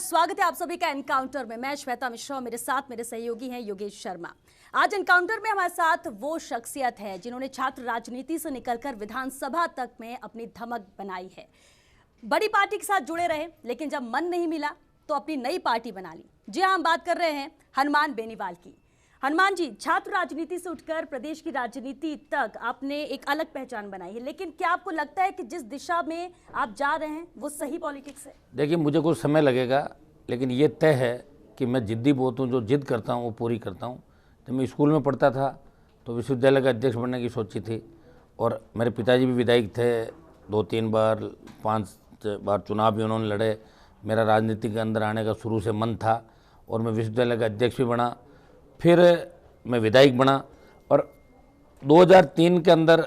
स्वागत है आप सभी का एनकाउंटर में। मैं श्वेता मिश्रा, मेरे साथ मेरे सहयोगी हैं योगेश शर्मा। आज एनकाउंटर में हमारे साथ वो शख्सियत है जिन्होंने छात्र राजनीति से निकलकर विधानसभा तक में अपनी धमक बनाई है। बड़ी पार्टी के साथ जुड़े रहे, लेकिन जब मन नहीं मिला तो अपनी नई पार्टी बना ली। जी हाँ, हम बात कर रहे हैं हनुमान बेनीवाल की। हनुमान जी, छात्र राजनीति से उठकर प्रदेश की राजनीति तक आपने एक अलग पहचान बनाई है, लेकिन क्या आपको लगता है कि जिस दिशा में आप जा रहे हैं वो सही पॉलिटिक्स है? देखिए, मुझे कुछ समय लगेगा, लेकिन ये तय है कि मैं जिद्दी बहुत हूँ। जो जिद करता हूँ वो पूरी करता हूँ। जब मैं स्कूल में पढ़ता था तो विश्वविद्यालय का अध्यक्ष बनने की सोची थी, और मेरे पिताजी भी विधायक थे, 2-3 बार 5 बार चुनाव भी उन्होंने लड़े। मेरा राजनीति के अंदर आने का शुरू से मन था और मैं विश्वविद्यालय का अध्यक्ष भी बना, फिर मैं विधायक बना। और 2003 के अंदर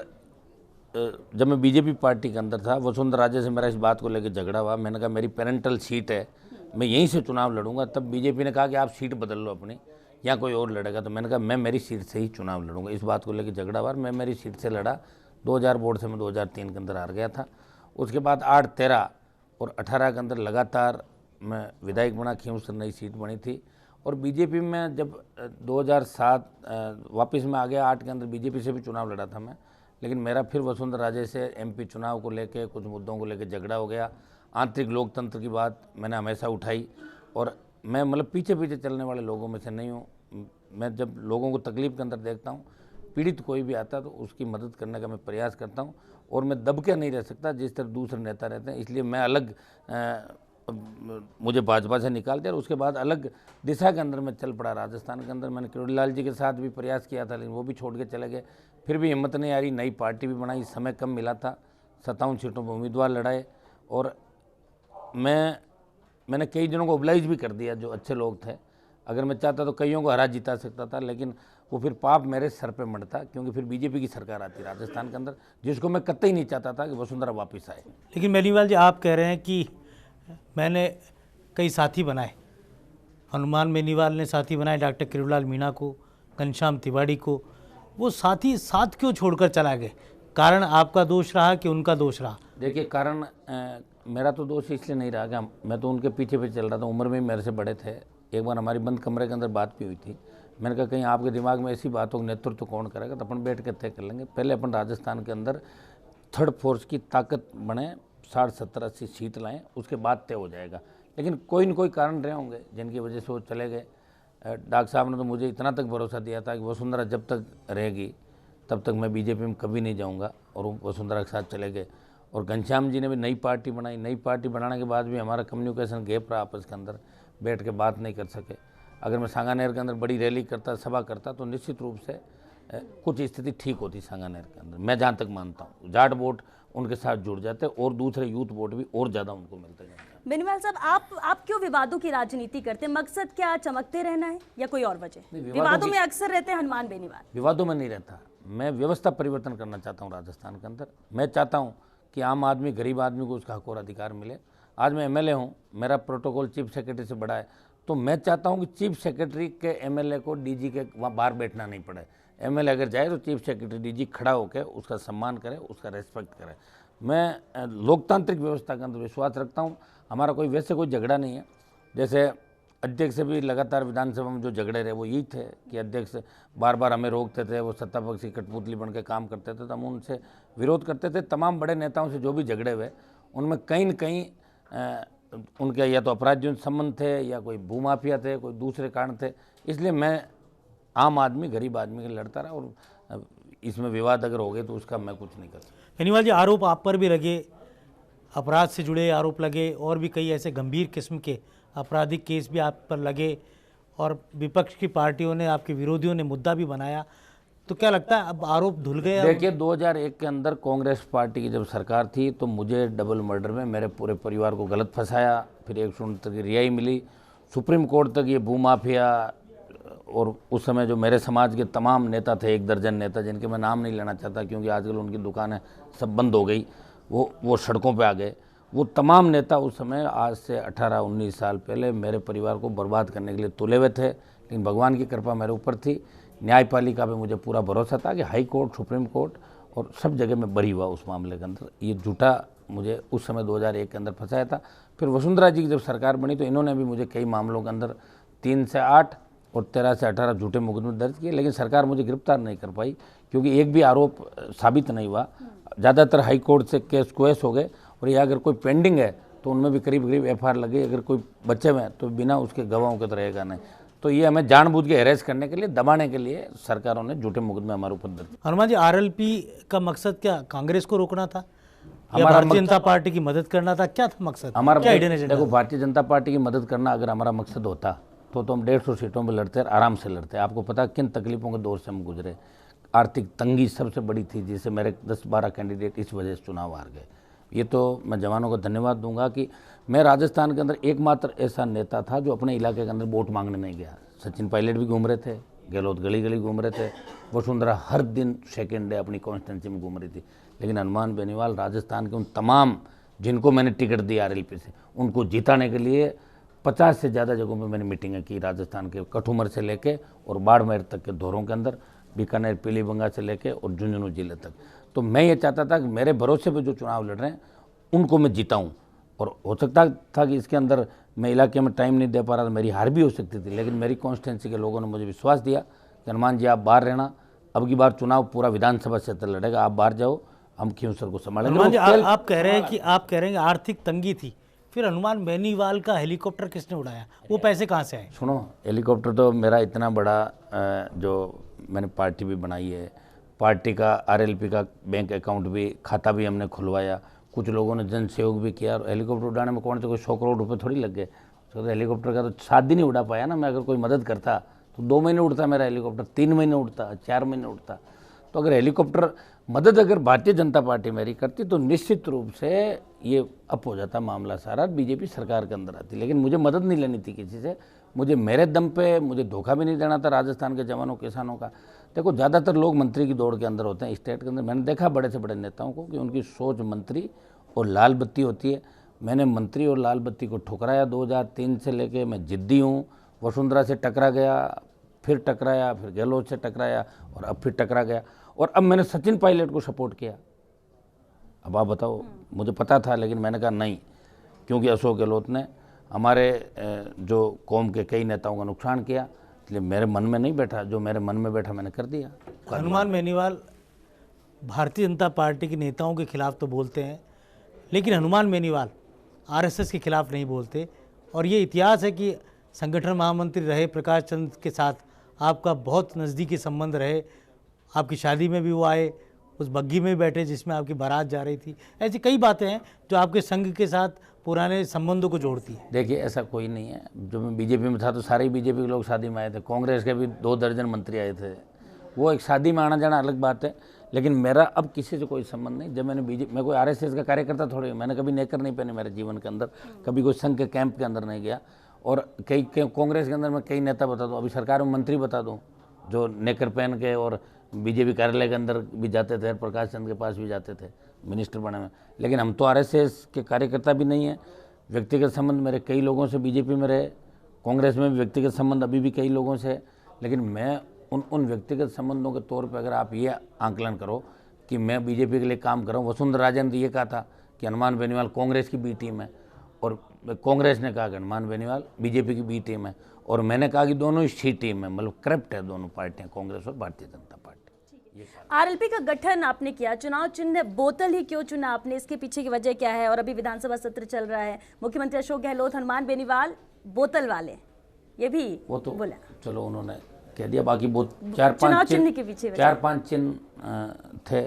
जब मैं बीजेपी पार्टी के अंदर था, वसुंधरा राजे से मेरा इस बात को लेकर झगड़ा हुआ। मैंने कहा मेरी पेरेंटल सीट है, मैं यहीं से चुनाव लड़ूंगा। तब बीजेपी ने कहा कि आप सीट बदल लो अपनी, या कोई और लड़ेगा। तो मैंने कहा मैं मेरी सीट से ही चुनाव लड़ूंगा। इस बात को लेकर झगड़ा हुआ, मैं मेरी सीट से लड़ा। 2000 वोट से मैं 2003 के अंदर हार गया था। उसके बाद 8, 13 और 18 के अंदर लगातार मैं विधायक बना। खींव से नई सीट बनी थी। और बीजेपी में जब 2007 वापस में आ गया, 8 के अंदर बीजेपी से भी चुनाव लड़ा था मैं, लेकिन मेरा फिर वसुंधरा राजे से एमपी चुनाव को लेके कुछ मुद्दों को लेके झगड़ा हो गया। आंतरिक लोकतंत्र की बात मैंने हमेशा उठाई, और मैं मतलब पीछे पीछे चलने वाले लोगों में से नहीं हूँ। मैं जब लोगों को तकलीफ के अंदर देखता हूँ, पीड़ित कोई भी आता तो उसकी मदद करने का मैं प्रयास करता हूँ, और मैं दब के नहीं रह सकता जिस तरह दूसरे नेता रहते हैं। इसलिए मैं अलग मुझे भाजपा से निकाल दिया और उसके बाद अलग दिशा के अंदर मैं चल पड़ा। राजस्थान के अंदर मैंने किरोड़ीलाल जी के साथ भी प्रयास किया था, लेकिन वो भी छोड़ के चले गए। फिर भी हिम्मत नहीं आ रही, नई पार्टी भी बनाई, समय कम मिला था, 57 सीटों पर उम्मीदवार लड़ाए, और मैंने कई जनों को ओबलाइज भी कर दिया जो अच्छे लोग थे। अगर मैं चाहता तो कईयों को हरा जिता सकता था, लेकिन वो फिर पाप मेरे सर पे मढ़ता, क्योंकि फिर बीजेपी की सरकार आती राजस्थान के अंदर, जिसको मैं कतई नहीं चाहता था कि वसुंधरा वापस आए। लेकिन बेनीवाल जी, आप कह रहे हैं कि मैंने कई साथी बनाए, हनुमान बेनीवाल ने साथी बनाए डॉक्टर किरोड़ीलाल मीणा को, घनश्याम तिवारी को। वो साथी साथ क्यों छोड़कर चला गए? कारण आपका दोष रहा कि उनका दोष रहा? देखिए, कारण मेरा तो दोष इसलिए नहीं रहा कि मैं तो उनके पीछे पीछे चल रहा था। उम्र में मेरे से बड़े थे। एक बार हमारी बंद कमरे के अंदर बात भी हुई थी। मैंने कहा कहीं आपके दिमाग में ऐसी बातों का नेतृत्व कौन करेगा, तो अपन बैठ के तय कर लेंगे। पहले अपन राजस्थान के अंदर थर्ड फोर्स की ताकत बने, 60, 70, 80 सीट लाएँ, उसके बाद तय हो जाएगा। लेकिन कोई न कोई कारण रहे होंगे जिनकी वजह से वो चले गए। डॉक्टर साहब ने तो मुझे इतना तक भरोसा दिया था कि वसुंधरा जब तक रहेगी तब तक मैं बीजेपी में कभी नहीं जाऊंगा, और वो वसुंधरा के साथ चले गए। और घनश्याम जी ने भी नई पार्टी बनाई। नई पार्टी बनाने के बाद भी हमारा कम्युनिकेशन गैप रहा, आपस के अंदर बैठ के बात नहीं कर सके। अगर मैं सांगानेर के अंदर बड़ी रैली करता, सभा करता, तो निश्चित रूप से कुछ स्थिति ठीक होती सांगानेर के अंदर। मैं जहाँ तक मानता हूँ जाट वोट उनके साथ जुड़ जाते और दूसरे यूथ वोट भी और ज़्यादा उनको मिलते जाते। बेनीवाल साहब, आप क्यों विवादों की राजनीति करते हैं? मकसद क्या, चमकते रहना है या कोई और वजह? विवादों में अक्सर रहते हैं हनुमान बेनीवाल। विवादों में नहीं रहता, मैं व्यवस्था परिवर्तन करना चाहता हूँ राजस्थान के अंदर। मैं चाहता हूँ कि आम आदमी, गरीब आदमी को उसका हक और अधिकार मिले। आज मैं एमएलए हूँ, मेरा प्रोटोकॉल चीफ सेक्रेटरी से बड़ा है, तो मैं चाहता हूँ कि चीफ सेक्रेटरी के एमएलए को डीजी के वहाँ बाहर बैठना नहीं पड़े। एमएलए अगर जाए तो चीफ सेक्रेटरी, डीजी खड़ा होकर उसका सम्मान करे, उसका रेस्पेक्ट करे। मैं लोकतांत्रिक व्यवस्था के अंदर विश्वास रखता हूँ। हमारा कोई वैसे कोई झगड़ा नहीं है। जैसे अध्यक्ष से भी लगातार विधानसभा में जो झगड़े रहे वो यही थे कि अध्यक्ष बार बार हमें रोकते थे, वो सत्ता पक्ष की कठपुतली बन के काम करते थे, तो हम उनसे विरोध करते थे। तमाम बड़े नेताओं से जो भी झगड़े हुए उनमें कहीं न कहीं उनके या तो अपराधियों से संबंध थे, या कोई भूमाफिया थे, कोई दूसरे कारण थे। इसलिए मैं आम आदमी, गरीब आदमी के लड़ता रहा, और इसमें विवाद अगर हो गए तो उसका मैं कुछ नहीं कर सकता। बेनीवाल जी, आरोप आप पर भी लगे, अपराध से जुड़े आरोप लगे, और भी कई ऐसे गंभीर किस्म के आपराधिक केस भी आप पर लगे, और विपक्ष की पार्टियों ने, आपके विरोधियों ने मुद्दा भी बनाया, तो क्या लगता है अब आरोप धुल गए? देखिए, 2001 के अंदर कांग्रेस पार्टी की जब सरकार थी तो मुझे डबल मर्डर में मेरे पूरे परिवार को गलत फंसाया, फिर 169 की रिहाई मिली, सुप्रीम कोर्ट तक ये भूमाफिया, और उस समय जो मेरे समाज के तमाम नेता थे, 1 दर्जन नेता, जिनके मैं नाम नहीं लेना चाहता क्योंकि आजकल उनकी दुकानें सब बंद हो गई, वो सड़कों पे आ गए। वो तमाम नेता उस समय, आज से 18-19 साल पहले, मेरे परिवार को बर्बाद करने के लिए तुले हुए थे। लेकिन भगवान की कृपा मेरे ऊपर थी, न्यायपालिका पे मुझे पूरा भरोसा था कि हाई कोर्ट, सुप्रीम कोर्ट और सब जगह मैं बरी हुआ उस मामले के अंदर। ये झूठा मुझे उस समय 2001 के अंदर फंसाया था। फिर वसुंधरा जी की जब सरकार बनी तो इन्होंने भी मुझे कई मामलों के अंदर 3 से 8 और 13 से 18 झूठे मुकदमे दर्ज किए, लेकिन सरकार मुझे गिरफ्तार नहीं कर पाई क्योंकि एक भी आरोप साबित नहीं हुआ। ज़्यादातर हाई कोर्ट से केस क्वेश हो गए और या अगर कोई पेंडिंग है तो उनमें भी करीब करीब FIR लगी। अगर कोई बच्चे में तो बिना उसके गवाहों के तो रहेगा नहीं। तो ये हमें जानबूझ के हैरेस करने के लिए, दबाने के लिए सरकारों ने झूठे मुकदमे हमारे ऊपर दर्ज। हनुमान जी, RLP का मकसद क्या, कांग्रेस को रोकना था या हमारा भारतीय जनता पार्टी की मदद करना था? क्या था मकसद, हमारा क्या हिडन एजेंडा? देखो, भारतीय जनता पार्टी की मदद करना अगर हमारा मकसद होता तो हम 150 सीटों में लड़ते, आराम से लड़ते। आपको पता किन तकलीफों के दौर से हम गुजरे। आर्थिक तंगी सबसे बड़ी थी जिससे मेरे 10-12 कैंडिडेट इस वजह से चुनाव हार गए। ये तो मैं जवानों को धन्यवाद दूंगा कि मैं राजस्थान के अंदर एकमात्र ऐसा नेता था जो अपने इलाके के अंदर वोट मांगने नहीं गया। सचिन पायलट भी घूम रहे थे, गहलोत गली गली घूम रहे थे, वसुंधरा हर दिन सेकेंड डे अपनी कॉन्स्टिट्यूंसी में घूम रही थी, लेकिन हनुमान बेनीवाल राजस्थान के उन तमाम जिनको मैंने टिकट दी RLP से, उनको जिताने के लिए 50 से ज़्यादा जगहों में मैंने मीटिंगें की। राजस्थान के कठुमर से लेके और बाड़मेर तक के दौरों के अंदर, बीकानेर पीलीभंगा से लेके और झुंझुनू जिले तक। तो मैं ये चाहता था कि मेरे भरोसे पे जो चुनाव लड़ रहे हैं उनको मैं जिताऊं। और हो सकता था कि इसके अंदर मैं इलाके में टाइम नहीं दे पा रहा था, मेरी हार भी हो सकती थी, लेकिन मेरी कॉन्स्टिट्यूंसी के लोगों ने मुझे विश्वास दिया कि हनुमान जी आप बाहर रहना, अब की बार चुनाव पूरा विधानसभा क्षेत्र लड़ेगा, आप बाहर जाओ, हम खींवसर को संभालेंगे। हनुमान जी, आप कह रहे हैं कि आर्थिक तंगी थी, फिर हनुमान बेनीवाल का हेलीकॉप्टर किसने उड़ाया? वो पैसे कहाँ से आए? सुनो, हेलीकॉप्टर तो मेरा इतना बड़ा जो मैंने पार्टी भी बनाई है, पार्टी का RLP का बैंक अकाउंट भी, खाता भी हमने खुलवाया, कुछ लोगों ने जन सहयोग भी किया। और हेलीकॉप्टर उड़ाने में कौन से कोई 100 करोड़ रुपए थोड़ी लग गए। तो हेलीकॉप्टर का तो 7 दिन ही उड़ा पाया ना मैं। अगर कोई मदद करता तो 2 महीने उड़ता मेरा हेलीकॉप्टर, 3 महीने उड़ता, 4 महीने उड़ता। तो अगर हेलीकॉप्टर मदद अगर भारतीय जनता पार्टी मेरी करती तो निश्चित रूप से ये अप हो जाता मामला सारा, बीजेपी सरकार के अंदर आती। लेकिन मुझे मदद नहीं लेनी थी किसी से, मुझे मेरे दम पे मुझे धोखा भी नहीं देना था राजस्थान के जवानों किसानों का। देखो, ज़्यादातर लोग मंत्री की दौड़ के अंदर होते हैं स्टेट के अंदर। मैंने देखा बड़े से बड़े नेताओं को कि उनकी सोच मंत्री और लाल बत्ती होती है। मैंने मंत्री और लाल बत्ती को ठुकराया 2003 से लेके। मैं जिद्दी हूँ, वसुंधरा से टकरा गया, फिर टकराया, फिर गहलोत से टकराया और अब फिर टकरा गया, और अब मैंने सचिन पायलट को सपोर्ट किया। अब आप बताओ, मुझे पता था लेकिन मैंने कहा नहीं, क्योंकि अशोक गहलोत ने हमारे जो कौम के कई नेताओं का नुकसान किया, इसलिए मेरे मन में नहीं बैठा, जो मेरे मन में बैठा मैंने कर दिया। हनुमान बेनीवाल भारतीय जनता पार्टी के नेताओं के खिलाफ तो बोलते हैं, लेकिन हनुमान बेनीवाल RSS के खिलाफ नहीं बोलते। और ये इतिहास है कि संगठन महामंत्री रहे प्रकाश चंद के साथ आपका बहुत नज़दीकी संबंध रहे। आपकी शादी में भी वो आए, उस बग्गी में भी बैठे जिसमें आपकी बारात जा रही थी। ऐसी कई बातें हैं जो आपके संघ के साथ पुराने संबंधों को जोड़ती है। देखिए, ऐसा कोई नहीं है। जब मैं बीजेपी में था तो सारे बीजेपी के लोग शादी में आए थे, कांग्रेस के भी 2 दर्जन मंत्री आए थे। वो एक शादी में आना जाना अलग बात है, लेकिन मेरा अब किसी से कोई संबंध नहीं। जब मैं कोई RSS का कार्यकर्ता थोड़ी, मैंने कभी नेकर नहीं पहने मेरे जीवन के अंदर, कभी कोई संघ के कैंप के अंदर नहीं गया। और कई कांग्रेस के अंदर मैं कई नेता बता दूँ, अभी सरकार में मंत्री बता दूँ जो नेकर पहन के और बीजेपी कार्यालय के अंदर भी जाते थे, प्रकाश चंद के पास भी जाते थे मिनिस्टर बने में। लेकिन हम तो RSS के कार्यकर्ता भी नहीं है। व्यक्तिगत संबंध मेरे कई लोगों से बीजेपी में रहे, कांग्रेस में भी व्यक्तिगत संबंध अभी भी कई लोगों से है। लेकिन मैं उन व्यक्तिगत संबंधों के तौर पर अगर आप ये आंकलन करो कि मैं बीजेपी के लिए काम कर रहा हूँ, वसुंधरा राजे ने ये कहा था कि हनुमान बेनीवाल कांग्रेस की बी टीम है, और कांग्रेस ने कहा कि हनुमान बेनीवाल बीजेपी की बी टीम है, और मैंने कहा कि दोनों ही सी टीम है, मतलब करप्ट है दोनों पार्टियां, कांग्रेस और भारतीय जनता पार्टी। RLP का गठन आपने किया, चुनाव चिन्ह बोतल ही क्यों चुना आपने, इसके पीछे की वजह क्या है? और अभी विधानसभा सत्र चल रहा है, मुख्यमंत्री अशोक गहलोत हनुमान बेनीवाल बोतल वाले, ये भी वो तो बोला। चलो उन्होंने कह दिया, बाकी बहुत 4-5 चिन्ह के पीछे 4-5 चिन्ह थे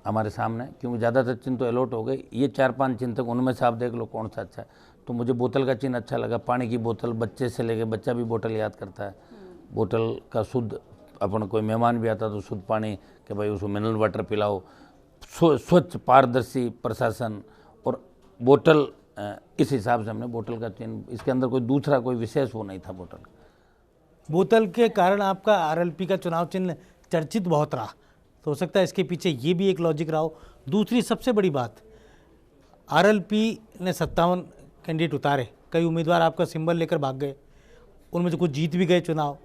हमारे सामने, क्योंकि ज़्यादातर चिन्ह तो अलॉट हो गए। ये 4-5 चिन्ह तक, उनमें से आप देख लो कौन सा अच्छा है। तो मुझे बोतल का चिन्ह अच्छा लगा, पानी की बोतल, बच्चे से लेके बच्चा भी बोतल याद करता है। बोतल का शुद्ध, अपन कोई मेहमान भी आता तो शुद्ध पानी कि भाई उसको मिनरल वाटर पिलाओ, स्वच्छ पारदर्शी प्रशासन और बोतल, इस हिसाब से हमने बोतल का चिन्ह, इसके अंदर कोई दूसरा कोई विशेष वो नहीं था बोतल का। बोतल के कारण आपका RLP का चुनाव चिन्ह चर्चित बहुत रहा, तो हो सकता है इसके पीछे ये भी एक लॉजिक रहा हो। दूसरी सबसे बड़ी बात, RLP ने 57 कैंडिडेट उतारे, कई उम्मीदवार आपका सिंबल लेकर भाग गए, उनमें से कुछ जीत भी गए चुनाव।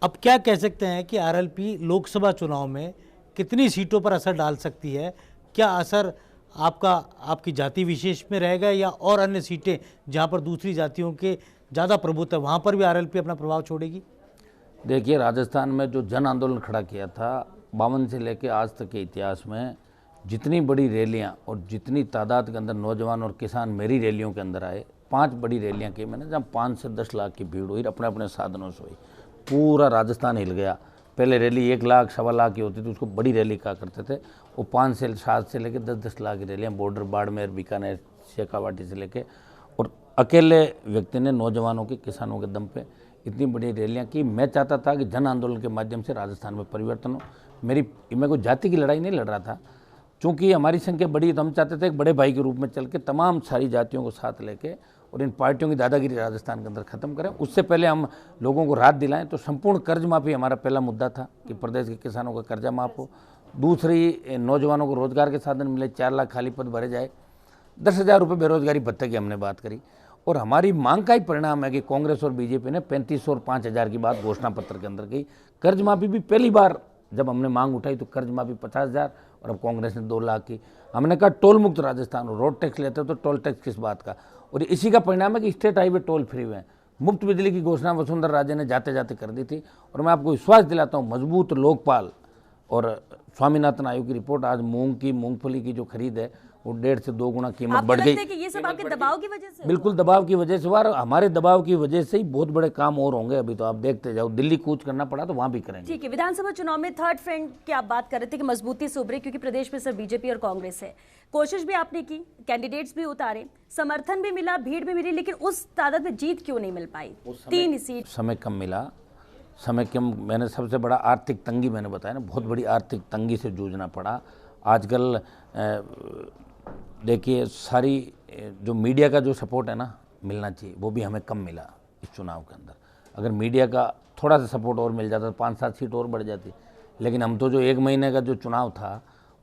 अब क्या कह सकते हैं कि RLP लोकसभा चुनाव में कितनी सीटों पर असर डाल सकती है? क्या असर आपकी जाति विशेष में रहेगा या और अन्य सीटें जहाँ पर दूसरी जातियों के ज़्यादा प्रभुत्व है वहाँ पर भी आरएलपी अपना प्रभाव छोड़ेगी? देखिए, राजस्थान में जो जन आंदोलन खड़ा किया था 52 से लेकर आज तक के इतिहास में, जितनी बड़ी रैलियां और जितनी तादाद के अंदर नौजवान और किसान मेरी रैलियों के अंदर आए, 5 बड़ी रैलियां की मैंने, जहाँ 5 से 10 लाख की भीड़ हुई, अपने अपने साधनों से हुई, पूरा राजस्थान हिल गया। पहले रैली 1 लाख 1.25 लाख की होती थी, उसको बड़ी रैली कहा करते थे। वो 5 से 7 से लेकर 10-10 लाख की रैलियाँ बॉर्डर बाड़मेर, बीकानेर, शेखावाटी से लेके, और अकेले व्यक्ति ने नौजवानों के, किसानों के दम पे इतनी बड़ी रैलियाँ की। मैं चाहता था कि जन आंदोलन के माध्यम से राजस्थान में परिवर्तन हो। मैं कोई जाति की लड़ाई नहीं लड़ रहा था, चूँकि हमारी संख्या बड़ी, तो हम चाहते थे एक बड़े भाई के रूप में चल के तमाम सारी जातियों को साथ लेके और इन पार्टियों की दादागिरी राजस्थान के अंदर खत्म करें। उससे पहले हम लोगों को राहत दिलाएं। तो संपूर्ण कर्ज माफ़ी हमारा पहला मुद्दा था कि प्रदेश के किसानों का कर्जा माफ़ हो। दूसरी, नौजवानों को रोजगार के साधन मिले, 4 लाख खाली पद भरे जाए, 10,000 रुपये बेरोजगारी भत्ते की हमने बात करी। और हमारी मांग का ही परिणाम है कि कांग्रेस और बीजेपी ने 3500 और 5,000 की बात घोषणा पत्र के अंदर की। कर्ज माफ़ी भी पहली बार जब हमने मांग उठाई तो कर्ज माफ़ी 50,000 और अब कांग्रेस ने 2 लाख की। हमने कहा टोल मुक्त राजस्थान हो, रोड टैक्स लेते हो तो टोल टैक्स किस बात का। और इसी का परिणाम है कि स्टेट हाईवे टोल फ्री हुए हैं। मुफ्त बिजली की घोषणा वसुंधरा राजे ने जाते जाते कर दी थी। और मैं आपको विश्वास दिलाता हूँ, मजबूत लोकपाल और स्वामीनाथन आयोग की रिपोर्ट, आज मूंगफली की जो खरीद है वो 1.5 से 2 गुना कीमत बढ़ गई। कि ये सब आपके दबाव की वजह से? बिल्कुल दबाव की वजह से हुआ, और हमारे दबाव की वजह से ही बहुत बड़े काम और होंगे। अभी तो आप देखते जाओ, दिल्ली कूच करना पड़ा तो वहां भी करेंगे। ठीक है, विधानसभा चुनाव में थर्ड फ्रंट की आप बात कर रहे थे कि मजबूती से उभरे, क्योंकि प्रदेश में सिर्फ बीजेपी और कांग्रेस है। कोशिश भी आपने की, कैंडिडेट्स भी उतारे, समर्थन भी मिला, भीड़ भी मिली, लेकिन उस तादाद में जीत क्यों नहीं मिल पाई? 3 सीट। समय कम मिला, समय कम। मैंने सबसे बड़ा आर्थिक तंगी, मैंने बताया ना, बहुत बड़ी आर्थिक तंगी से जूझना पड़ा। आजकल देखिए, सारी जो मीडिया का जो सपोर्ट है ना, मिलना चाहिए, वो भी हमें कम मिला इस चुनाव के अंदर। अगर मीडिया का थोड़ा सा सपोर्ट और मिल जाता तो 5-7 सीट और बढ़ जाती। लेकिन हम तो जो 1 महीने का जो चुनाव था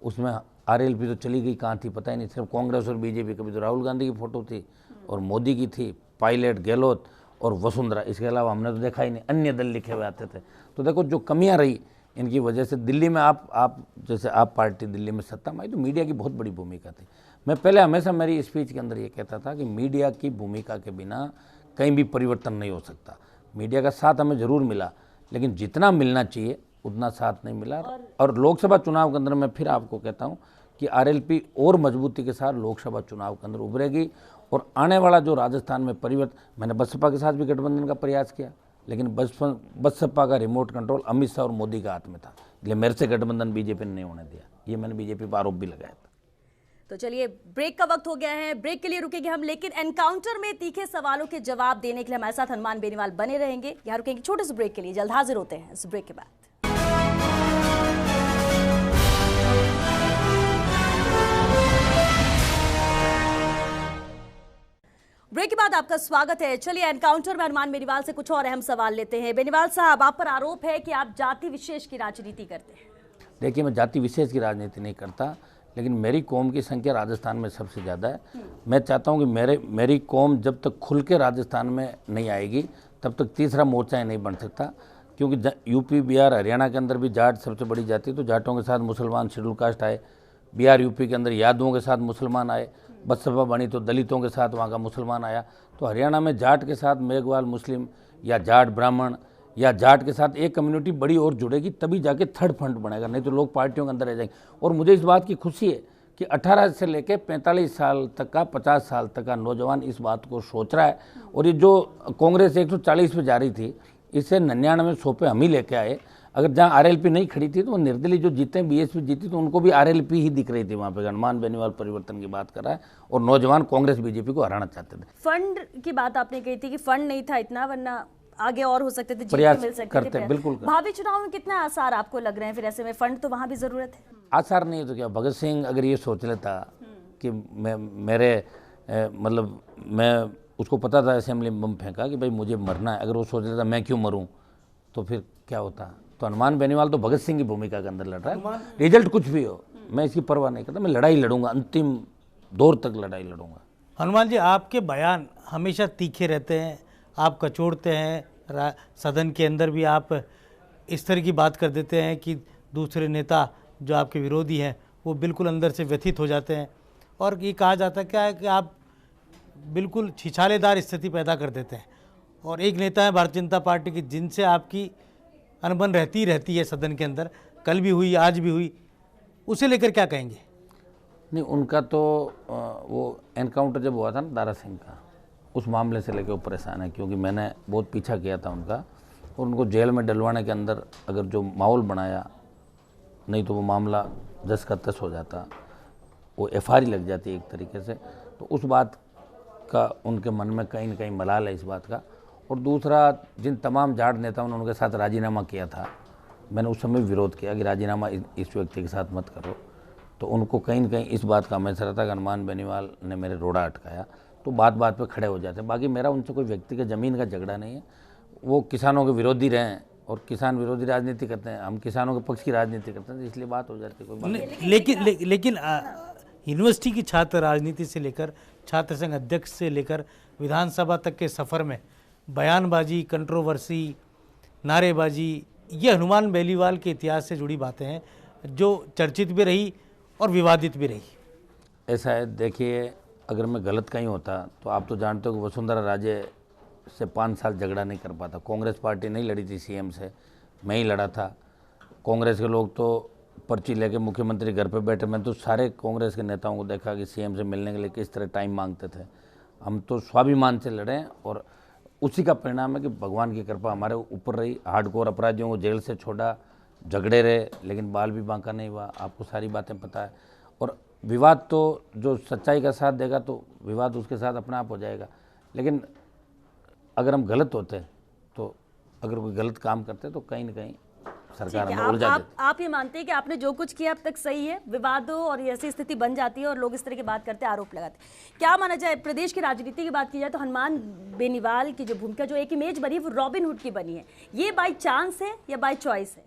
उसमें आरएलपी तो चली गई कहाँ थी पता ही नहीं। सिर्फ कांग्रेस और बीजेपी, कभी तो राहुल गांधी की फोटो थी और मोदी की थी, पायलट, गहलोत और वसुंधरा, इसके अलावा हमने तो देखा ही नहीं। अन्य दल लिखे हुए आते थे। तो देखो, जो कमियां रही इनकी वजह से दिल्ली में आप जैसे आप पार्टी दिल्ली में सत्ता में आई तो मीडिया की बहुत बड़ी भूमिका थी। मैं पहले हमेशा मेरी स्पीच के अंदर ये कहता था कि मीडिया की भूमिका के बिना कहीं भी परिवर्तन नहीं हो सकता। मीडिया का साथ हमें ज़रूर मिला, लेकिन जितना मिलना चाहिए उतना साथ नहीं मिला। और लोकसभा चुनाव के अंदर मैं फिर आपको कहता हूँ कि आरएलपी और मजबूती के साथ लोकसभा चुनाव के अंदर उभरेगी। और आने वाला जो राजस्थान में परिवर्तन, मैंने बसपा के साथ भी गठबंधन का प्रयास किया, लेकिन बसपा का रिमोट कंट्रोल अमित शाह और मोदी के हाथ में था, इसलिए मेरे से गठबंधन बीजेपी ने नहीं होने दिया। ये मैंने बीजेपी पर आरोप भी लगाया था। तो चलिए, ब्रेक का वक्त हो गया है, ब्रेक के लिए रुकेंगे हम, लेकिन एनकाउंटर में तीखे सवालों के जवाब देने के लिए हमारे साथ हनुमान बेनीवाल बने रहेंगे। यहाँ रुकेंगे छोटे से ब्रेक के लिए, जल्द हाजिर होते हैं इस ब्रेक के बाद। ब्रेक के बाद आपका स्वागत है। चलिए, एनकाउंटर में हनुमान बेनीवाल से कुछ और अहम सवाल लेते हैं। बेनीवाल साहब, आप पर आरोप है कि आप जाति विशेष की राजनीति करते हैं। देखिए, मैं जाति विशेष की राजनीति नहीं करता, लेकिन मेरी कौम की संख्या राजस्थान में सबसे ज़्यादा है। मैं चाहता हूं कि मेरी कौम जब तक खुल के राजस्थान में नहीं आएगी तब तक तीसरा मोर्चा ही नहीं बन सकता। क्योंकि यूपी, बिहार, हरियाणा के अंदर भी जाट सबसे बड़ी जाति, तो जाटों के साथ मुसलमान शेड्यूल कास्ट आए। बिहार, यूपी के अंदर यादवों के साथ मुसलमान आए। बसपा बनी तो दलितों के साथ वहाँ का मुसलमान आया। तो हरियाणा में जाट के साथ मेघवाल मुस्लिम या जाट ब्राह्मण या जाट के साथ एक कम्युनिटी बड़ी और जुड़ेगी, तभी जाके थर्ड फ्रंट बनेगा, नहीं तो लोग पार्टियों के अंदर रह जाएंगे। और मुझे इस बात की खुशी है कि 18 से लेकर 45 साल तक का, 50 साल तक का नौजवान इस बात को सोच रहा है। और ये जो कांग्रेस 140 पे जा रही थी, इससे 99-100 पे हम ही लेके आए। अगर जहाँ आरएलपी नहीं खड़ी थी तो निर्दलीय जो जीते, बीएसपी जीती, तो उनको भी आरएलपी ही दिख रही थी वहाँ पे। हनुमान बेनीवाल परिवर्तन की बात कर रहा है और नौजवान कांग्रेस बीजेपी को हराना चाहते थे। फंड की बात आपने कही थी कि फंड नहीं था इतना, वरना आगे और हो सकते थे, प्रयास मिल सकते करते थे। बिल्कुल। भावी चुनाव में कितना आसार आपको लग रहे हैं? फिर ऐसे में फंड तो वहाँ भी जरूरत है। आसार नहीं है तो क्या? भगत सिंह अगर ये सोच लेता कि मैं उसको पता था असेंबली में बम फेंका कि भाई मुझे मरना है, अगर वो सोच लेता मैं क्यों मरूं, तो फिर क्या होता? तो हनुमान बेनीवाल तो भगत सिंह की भूमिका के अंदर लड़ रहा है। रिजल्ट कुछ भी हो, मैं इसकी परवाह नहीं करता, मैं लड़ाई लड़ूंगा, अंतिम दौर तक लड़ाई लड़ूंगा। हनुमान जी, आपके बयान हमेशा तीखे रहते हैं, आप कचोड़ते हैं, सदन के अंदर भी आप इस तरह की बात कर देते हैं कि दूसरे नेता जो आपके विरोधी हैं वो बिल्कुल अंदर से व्यथित हो जाते हैं, और ये कहा जाता है क्या है कि आप बिल्कुल छिछालेदार स्थिति पैदा कर देते हैं। और एक नेता है भारतीय जनता पार्टी की जिनसे आपकी अनबन रहती है सदन के अंदर, कल भी हुई, आज भी हुई, उसे लेकर क्या कहेंगे? नहीं, उनका तो वो एनकाउंटर जब हुआ था ना दारा सिंह का, उस मामले से लेकर वो परेशान है, क्योंकि मैंने बहुत पीछा किया था उनका, और उनको जेल में डलवाने के अंदर अगर जो माहौल बनाया, नहीं तो वो मामला 10 का 10 हो जाता, वो FIR लग जाती है एक तरीके से। तो उस बात का उनके मन में कहीं ना कहीं मलाल है इस बात का। और दूसरा, जिन तमाम जाट नेताओं ने उनके साथ राजीनामा किया था, मैंने उस समय विरोध किया कि राजीनामा इस व्यक्ति के साथ मत करो, तो उनको कहीं ना कहीं इस बात का हमेशा रहता कि हनुमान बेनीवाल ने मेरे रोड़ा अटकाया, तो बात बात पे खड़े हो जाते हैं। बाकी मेरा उनसे कोई व्यक्ति के ज़मीन का झगड़ा नहीं है, वो किसानों के विरोधी रहे हैं और किसान विरोधी राजनीति करते हैं, हम किसानों के पक्ष की राजनीति करते हैं, इसलिए बात हो जाती है, कोई बात नहीं। लेकिन यूनिवर्सिटी की छात्र राजनीति से लेकर छात्र संघ अध्यक्ष से लेकर विधानसभा तक के सफ़र में बयानबाजी, कंट्रोवर्सी, नारेबाजी, ये हनुमान बेनीवाल के इतिहास से जुड़ी बातें हैं जो चर्चित भी रही और विवादित भी रही। ऐसा है, देखिए, अगर मैं गलत कहीं होता तो आप तो जानते हो कि वसुंधरा राजे से 5 साल झगड़ा नहीं कर पाता। कांग्रेस पार्टी नहीं लड़ी थी CM से, मैं ही लड़ा था। कांग्रेस के लोग तो पर्ची लेके मुख्यमंत्री घर पे बैठे, मैं तो सारे कांग्रेस के नेताओं को देखा कि CM से मिलने के लिए किस तरह टाइम मांगते थे। हम तो स्वाभिमान से लड़े, और उसी का परिणाम है कि भगवान की कृपा हमारे ऊपर रही। हार्डकोर अपराधियों को जेल से छोड़ा, झगड़े रहे, लेकिन बाल भी बांका नहीं हुआ, आपको सारी बातें पता है। और विवाद तो जो सच्चाई का साथ देगा तो विवाद उसके साथ अपने आप हो जाएगा। लेकिन अगर हम गलत होते तो, अगर कोई गलत काम करते तो कहीं ना कहीं सरकार हमें उलझा देती। आप ये मानते हैं कि आपने जो कुछ किया अब तक सही है, विवादों और ऐसी स्थिति बन जाती है और लोग इस तरह की बात करते हैं, आरोप लगाते हैं। क्या माना जाए, प्रदेश की राजनीति की बात की जाए तो हनुमान बेनीवाल की जो भूमिका, जो एक इमेज बनी है, वो रॉबिन हुड की बनी है, ये बाय चांस है या बाय चॉइस है?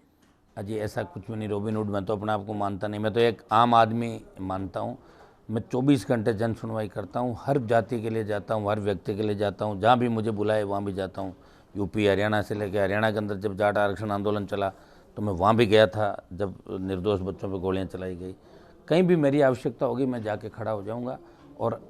अजी ऐसा कुछ भी नहीं, रॉबिन हुड मैं तो अपने आप को मानता नहीं, मैं तो एक आम आदमी मानता हूँ। मैं 24 घंटे जन सुनवाई करता हूँ, हर जाति के लिए जाता हूँ, हर व्यक्ति के लिए जाता हूँ, जहाँ भी मुझे बुलाए वहाँ भी जाता हूँ। यूपी, हरियाणा से लेकर, हरियाणा के अंदर जब जाट आरक्षण आंदोलन चला तो मैं वहाँ भी गया था, जब निर्दोष बच्चों पर गोलियाँ चलाई गई। कहीं भी मेरी आवश्यकता होगी मैं जाके खड़ा हो जाऊँगा। और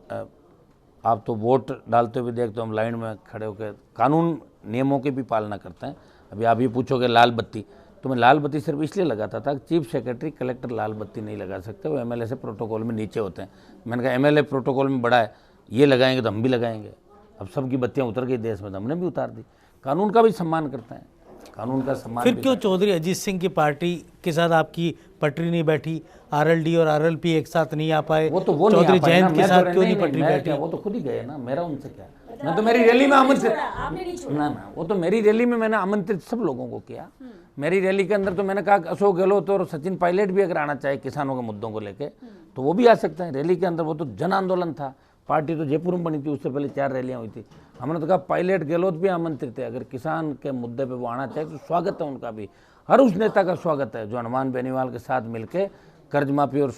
आप तो वोट डालते हुए देखते हो, हम लाइन में खड़े होकर कानून नियमों की भी पालना करते हैं। अभी आप ये पूछोगे लाल बत्ती, तो मैं लाल बत्ती सिर्फ इसलिए लगाता था कि चीफ सेक्रेटरी, कलेक्टर लाल बत्ती नहीं लगा सकते, वो MLA से प्रोटोकॉल में नीचे होते हैं। मैंने कहा MLA प्रोटोकॉल में बड़ा है, ये लगाएंगे तो हम भी लगाएंगे। अब सबकी बत्तियाँ उतर गई देश में, तो हमने भी उतार दी। कानून का भी सम्मान करते हैं, कानून का सम्मान। फिर क्यों चौधरी अजीत सिंह की पार्टी के साथ आपकी पटरी नहीं बैठी? RLD और RLP एक साथ नहीं आ पाए? वो चौधरी जयंत के साथ क्यों नहीं पटरी बैठी? वो तो खुद ही गए ना, मेरा उनसे क्या। मैं तो मेरी रैली में आमंत्रित, ना, वो तो मेरी रैली में मैंने आमंत्रित सब लोगों को किया। मेरी रैली के अंदर तो मैंने कहा अशोक गहलोत और सचिन पायलट भी अगर आना चाहे किसानों के मुद्दों को लेके तो वो भी आ सकते हैं रैली के अंदर। वो तो जन आंदोलन था, पार्टी तो जयपुर में बनी थी, उससे पहले 4 रैलियां हुई थी। हमने तो कहा पायलट गहलोत भी आमंत्रित है, अगर किसान के मुद्दे पे वो आना चाहे तो स्वागत है उनका भी। हर उस नेता का स्वागत है जो हनुमान बेनीवाल के साथ मिलके कर्ज माफी और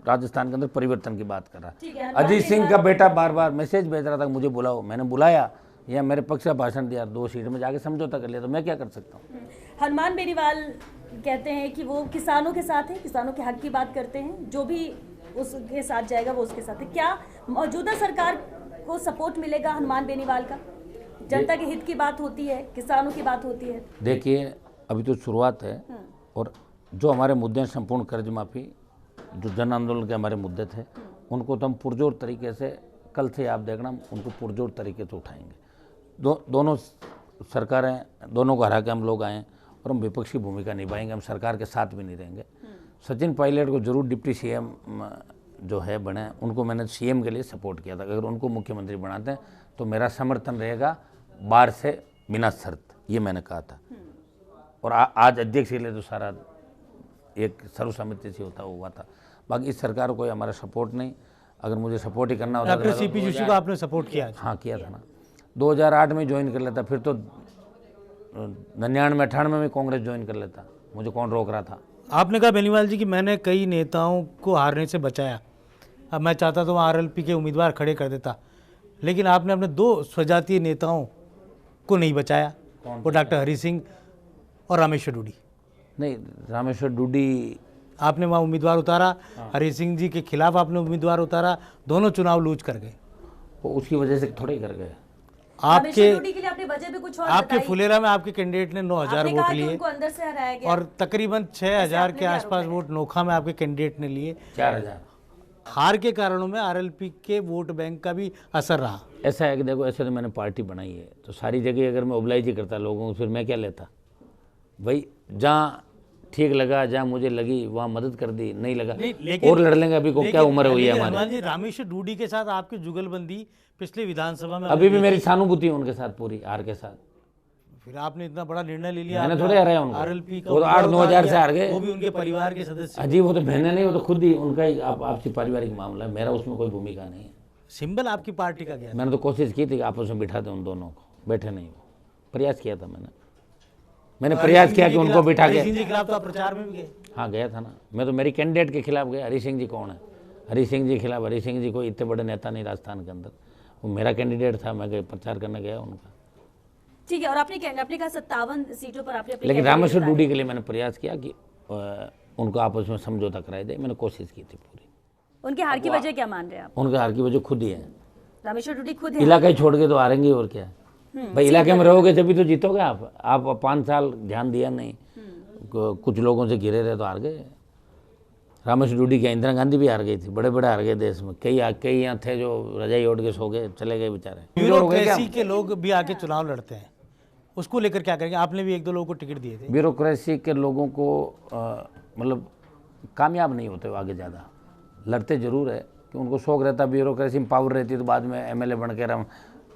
राजस्थान के अंदर परिवर्तन की बात कर रहा है। अजीत सिंह का बेटा बार बार मैसेज भेज रहा था मुझे बुलाओ, मैंने बुलाया या मेरे पक्ष का भाषण दिया, 2 सीट में जाके समझौता कर लिया, तो मैं क्या कर सकता हूँ। हनुमान बेनीवाल कहते हैं कि वो किसानों के साथ है, किसानों के हक की बात करते हैं, जो भी उसके साथ जाएगा वो उसके साथ है। क्या मौजूदा सरकार को सपोर्ट मिलेगा हनुमान बेनीवाल का? जनता के हित की बात होती है, किसानों की बात होती है। देखिए अभी तो शुरुआत है, और जो हमारे मुद्दे हैं, संपूर्ण कर्ज माफी, जो जन आंदोलन के हमारे मुद्दे थे, उनको तो हम पुरजोर तरीके से, कल से आप देखना, उनको पुरजोर तरीके से उठाएंगे। दोनों सरकारें, दोनों को हरा के हम लोग आए और हम विपक्षी भूमिका निभाएंगे, हम सरकार के साथ भी नहीं रहेंगे। सचिन पायलट को जरूर डिप्टी CM जो है बने, उनको मैंने CM के लिए सपोर्ट किया था। अगर उनको मुख्यमंत्री बनाते हैं तो मेरा समर्थन रहेगा बाहर से बिना शर्त, ये मैंने कहा था। और आज अध्यक्ष के लिए तो सारा एक सर्वसम्मति से होता हुआ था। बाकी इस सरकार को हमारा सपोर्ट नहीं, अगर मुझे सपोर्ट ही करना होता डॉक्टर CP जोशी को आपने सपोर्ट किया? हाँ किया था ना, 2008 में ज्वाइन कर लेता, फिर तो 99-98 में कांग्रेस ज्वाइन कर लेता, मुझे कौन रोक रहा था। आपने कहा बेनीवाल जी कि मैंने कई नेताओं को हारने से बचाया, अब मैं चाहता तो वहाँ RLP के उम्मीदवार खड़े कर देता, लेकिन आपने अपने 2 स्वजातीय नेताओं को नहीं बचाया, वो डॉक्टर हरि सिंह और रामेश्वर डूडी। नहीं, रामेश्वर डूडी आपने वहाँ उम्मीदवार उतारा, हरी सिंह जी के खिलाफ आपने उम्मीदवार उतारा, दोनों चुनाव लूज कर गए। वो उसकी वजह से थोड़े ही कर गए। आपके के लिए आपने वजह भी कुछ और आपके बताई। फुलेरा में आपके कैंडिडेट ने 9,000 आपने वोट कहा कि लिए उनको अंदर से हराया गया। और तकरीबन 6,000 के भी आरोप आसपास वोट नोखा में आपके कैंडिडेट ने लिए। 4,000। हार के कारणों में आरएलपी के वोट बैंक का भी असर रहा। ऐसा है कि देखो, ऐसे तो मैंने पार्टी बनाई है, तो सारी जगह अगर मैं ओबलाइज करता लोगों को, फिर मैं क्या लेता भाई। जहाँ ठीक लगा, जहाँ मुझे लगी वहाँ मदद कर दी, नहीं लगा और लड़ लेंगे। अभी को क्या उम्र हुई है हमारी। हनुमान जी, रामेश्वर डूडी के साथ आपकी जुगलबंदी पिछले विधानसभा में अभी भी मेरी सहानुभूति है उनके साथ, पूरी हार के साथ। फिर आपने इतना बड़ा निर्णय ले लिया, मैंने थोड़े हराया उनको। आरएलपी का वो तो 8-9 हज़ार से हार गए। वो भी उनके परिवार के सदस्य। अजीब, वो तो बहने नहीं, वो तो खुद ही उनका ही आपसी पारिवारिक मामला है, मेरा उसमें कोई भूमिका नहीं है। सिंबल आपकी पार्टी का क्या है? मैंने तो कोशिश की थी कि आपस में बिठा दें उन दोनों को, बैठे नहीं, वो प्रयास किया था मैंने प्रयास किया कि उनको बिठा के। हरी सिंह जी के खिलाफ तो आप प्रचार में भी गए। हाँ गया था ना, मैं तो मेरी कैंडिडेट के खिलाफ गया। हरी सिंह जी कौन है? हरी सिंह जी खिलाफ, हरी सिंह जी कोई इतने बड़े नेता नहीं राजस्थान के अंदर, वो मेरा कैंडिडेट था, मैं प्रचार करने गया उनका। ठीक है, और आपने कहा 57 सीटों पर आपने अपने लेकिन कैंडिडेट रामेश्वर उतारे। डूडी के लिए मैंने प्रयास किया कि उनको आपस में समझौता कराए दे, मैंने कोशिश की थी पूरी। उनके हार की वजह क्या मान रहे हैं आप? उनके हार की वजह खुद ही है, रामेश्वर डूडी खुद है। इलाका ही छोड़ के तो हारेंगे और क्या है भाई। इलाके में रहोगे जब भी तो जीतोगे आप 5 साल ध्यान दिया नहीं, कुछ लोगों से घिरे रहे तो हार गए। रामेश्वर डूडी क्या, इंदिरा गांधी भी हार गई थी, बड़े बड़े हार गए देश में। कई यहाँ थे जो रजाई ओढ़ के सो गए, चले गए बेचारे। ब्यूरोक्रेसी के लोग भी आके चुनाव लड़ते हैं, उसको लेकर क्या करेंगे? आपने भी 1-2 लोगों को टिकट दिए थे। ब्यूरोक्रेसी के लोगों को मतलब कामयाब नहीं होते वो आगे ज़्यादा, लड़ते जरूर है कि उनको शौक रहता, ब्यूरोक्रेसी में पावर रहती है तो बाद में एमएलए बन के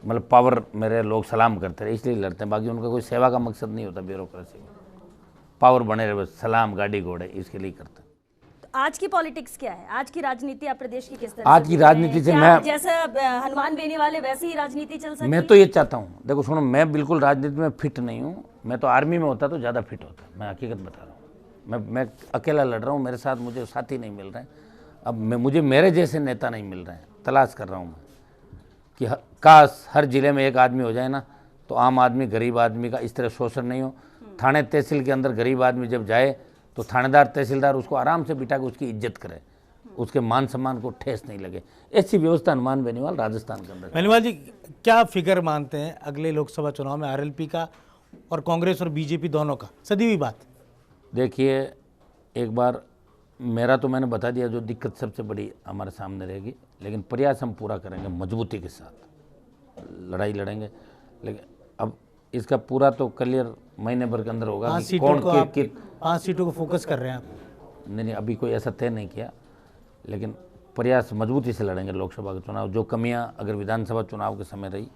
मतलब पावर मेरे लोग सलाम करते रहे, इसलिए लड़ते हैं। बाकी उनका कोई सेवा का मकसद नहीं होता ब्यूरोक्रेसी में, पावर बने रहे बस, सलाम गाड़ी घोड़े इसके लिए करते हैं। तो आज की पॉलिटिक्स क्या है? आज की राजनीति आप प्रदेश की किस तरह आज की राजनीति से मैं जैसा हनुमान बेनी वाले वैसे ही राजनीति चल सकती मैं तो ये चाहता हूँ, देखो सुनो, मैं बिल्कुल राजनीति में फिट नहीं हूँ। मैं तो आर्मी में होता तो ज़्यादा फिट होता, मैं हकीकत बता रहा हूँ। मैं अकेला लड़ रहा हूँ, मेरे साथ मुझे साथी नहीं मिल रहे हैं। अब मुझे मेरे जैसे नेता नहीं मिल रहे हैं, तलाश कर रहा हूँ मैं कि काश हर जिले में एक आदमी हो जाए ना, तो आम आदमी गरीब आदमी का इस तरह शोषण नहीं हो। थाने तहसील के अंदर गरीब आदमी जब जाए तो थानेदार तहसीलदार उसको आराम से बिठा के उसकी इज्जत करे, उसके मान सम्मान को ठेस नहीं लगे। ऐसी व्यवस्था हनुमान बेनीवाल राजस्थान के अंदर। बेनीवाल जी, क्या फिगर मानते हैं अगले लोकसभा चुनाव में आरएलपी का और कांग्रेस और बीजेपी दोनों का? सदी हुई बात। देखिए, एक बार मेरा तो मैंने बता दिया, जो दिक्कत सबसे बड़ी हमारे सामने रहेगी, लेकिन प्रयास हम पूरा करेंगे, मजबूती के साथ लड़ाई लड़ेंगे। लेकिन अब इसका पूरा तो क्लियर महीने भर के अंदर होगा कि 5 सीटों को आप 5 सीटों को फोकस कर रहे हैं आप? नहीं, अभी कोई ऐसा तय नहीं किया, लेकिन प्रयास मजबूती से लड़ेंगे लोकसभा के चुनाव। जो कमियां अगर विधानसभा चुनाव के समय रही,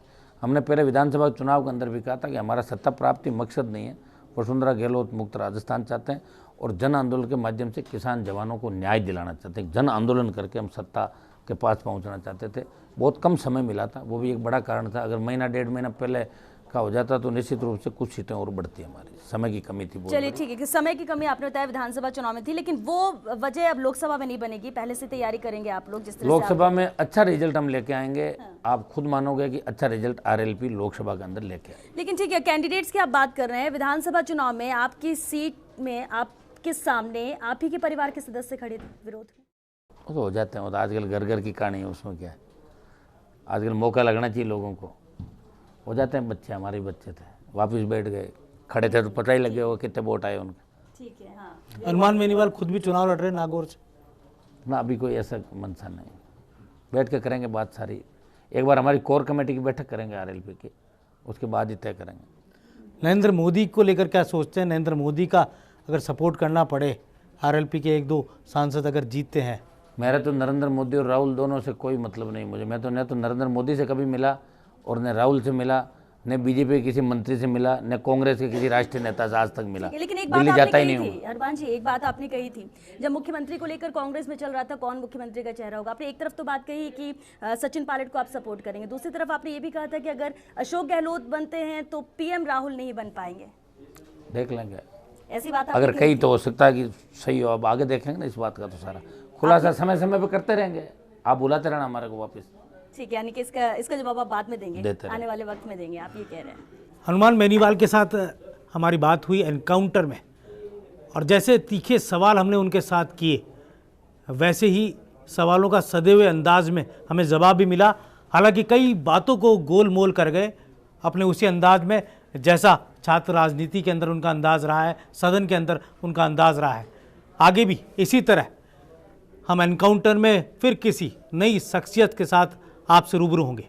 हमने पहले विधानसभा चुनाव के अंदर भी कहा था कि हमारा सत्ता प्राप्ति मकसद नहीं है, वसुंधरा गहलोत मुक्त राजस्थान चाहते हैं और जन आंदोलन के माध्यम से किसान जवानों को न्याय दिलाना चाहते हैं। जन आंदोलन करके हम सत्ता के पास पहुंचना चाहते थे। बहुत कम समय मिला था, वो भी एक बड़ा कारण था। अगर महीना 1.5 महीना पहले का हो जाता तो निश्चित रूप से कुछ सीटें और बढ़ती, हमारी समय की कमी थी। चलिए ठीक है कि समय की कमी आपने बताया विधानसभा चुनाव में थी, लेकिन वो वजह अब लोकसभा में नहीं बनेगी। पहले से तैयारी करेंगे आप लोग जिस तरह से लोकसभा में अच्छा रिजल्ट हम लेके आएंगे। आप खुद मानोगे कि अच्छा रिजल्ट आरएलपी लोकसभा के अंदर लेके आए। लेकिन ठीक है, कैंडिडेट्स की आप बात कर रहे हैं, विधानसभा चुनाव में आपकी सीट में आपके सामने आप ही के परिवार के सदस्य खड़े थे विरोध में। वो तो हो जाते हैं, वो तो आजकल घर घर की कहानी है, उसमें क्या है। आजकल मौका लगना चाहिए लोगों को, हो जाते हैं। बच्चे हमारे बच्चे थे, वापस बैठ गए, खड़े थे तो पता ही लग गया होगा कितने वोट आए उनके। ठीक है, हाँ। हनुमान बेनीवाल खुद भी चुनाव लड़ रहे हैं नागौर से? ना, अभी कोई ऐसा मंशा नहीं। बैठ के करेंगे बात सारी। एक बार हमारी कोर कमेटी की बैठक करेंगे आरएलपी की, उसके बाद ही तय करेंगे। नरेंद्र मोदी को लेकर क्या सोचते हैं? नरेंद्र मोदी का अगर सपोर्ट करना पड़े, आरएलपी के 1-2 सांसद अगर जीतते हैं। मेरा तो नरेंद्र मोदी और राहुल दोनों से कोई मतलब नहीं मुझे। मैं तो न तो नरेंद्र मोदी से कभी मिला और न राहुल से मिला, न बीजेपी के किसी मंत्री से मिला, न कांग्रेस के किसी राष्ट्रीय नेता से आज तक मिला। लेकिन एक बात दिल्ली आपने जाता ही कही नहीं थी हूँ। हनुमान जी, एक बात आपने कही थी जब मुख्यमंत्री को लेकर कांग्रेस में चल रहा था, कौन मुख्यमंत्री का चेहरा होगा। आपने एक तरफ तो बात कही कि सचिन पायलट को आप सपोर्ट करेंगे, दूसरी तरफ आपने ये भी कहा था कि अगर अशोक गहलोत बनते हैं तो पीएम राहुल नहीं बन पाएंगे। देख लेंगे, ऐसी बात अगर कहीं तो हो सकता है कि सही हो। अब आगे देखेंगे ना, इस बात का तो सारा खुलासा समय समय पे करते रहेंगे। आप बुलाते रहना हमारे को वापस। ठीक है, यानी कि इसका जवाब आप बाद में देंगे, देते आने वाले वक्त में देंगे, आप ये कह रहे हैं। हनुमान बेनीवाल के साथ हमारी बात हुई एनकाउंटर में, और जैसे तीखे सवाल हमने उनके साथ किए, वैसे ही सवालों का सदे हुए अंदाज में हमें जवाब भी मिला। हालांकि कई बातों को गोल मोल कर गए अपने उसी अंदाज में जैसा छात्र राजनीति के अंदर उनका अंदाज रहा है, सदन के अंदर उनका अंदाज रहा है। आगे भी इसी तरह हम एनकाउंटर में फिर किसी नई शख्सियत के साथ आपसे रूबरू होंगे।